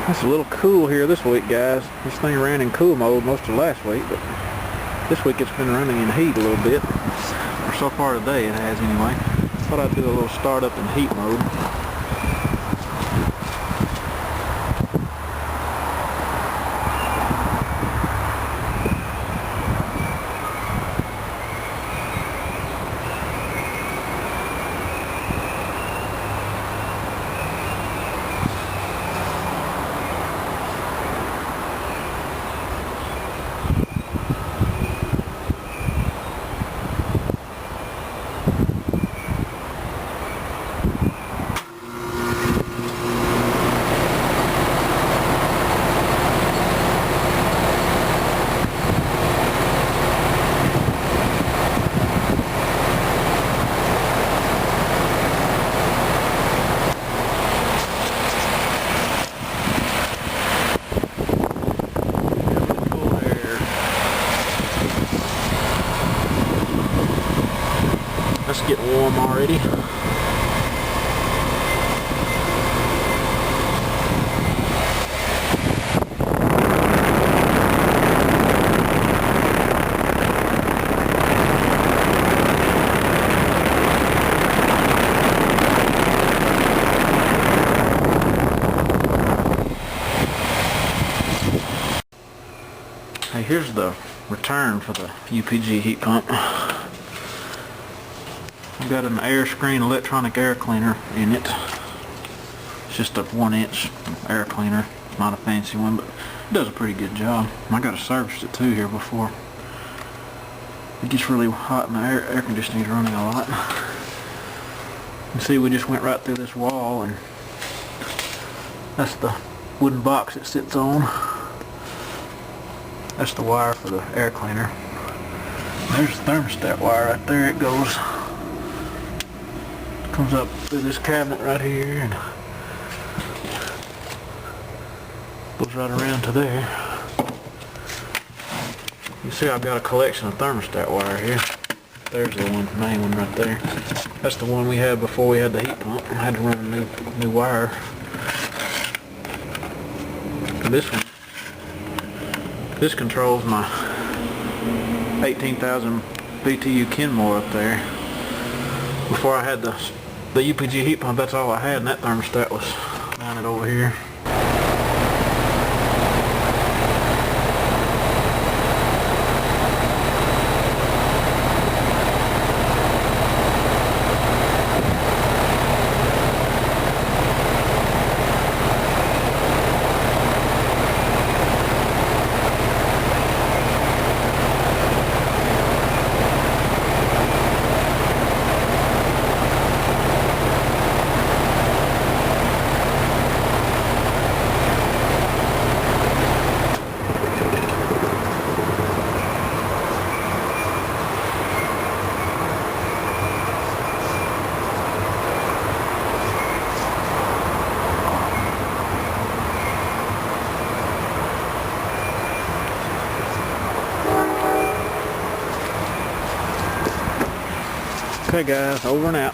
It's a little cool here this week, guys. This thing ran in cool mode most of last week, but this week it's been running in heat a little bit. Or so far today it has anyway. Thought I'd do a little startup in heat mode. Let's get warm already. Hey, here's the return for the UPG heat pump. I've got an air screen electronic air cleaner in it. It's just a 1-inch air cleaner, not a fancy one, but it does a pretty good job. I got to service it too here before. It gets really hot and the air conditioning's running a lot. You see, we just went right through this wall, and that's the wooden box it sits on. That's the wire for the air cleaner. There's the thermostat wire right there. It comes up through this cabinet right here and goes right around to there. You see, I've got a collection of thermostat wire here. There's the main one right there. That's the one we had before we had the heat pump. I had to run a new wire. And this controls my 18,000 BTU Kenmore up there. Before I had the UPG heat pump, that's all I had, and that thermostat was mounted over here. Okay guys, over and out.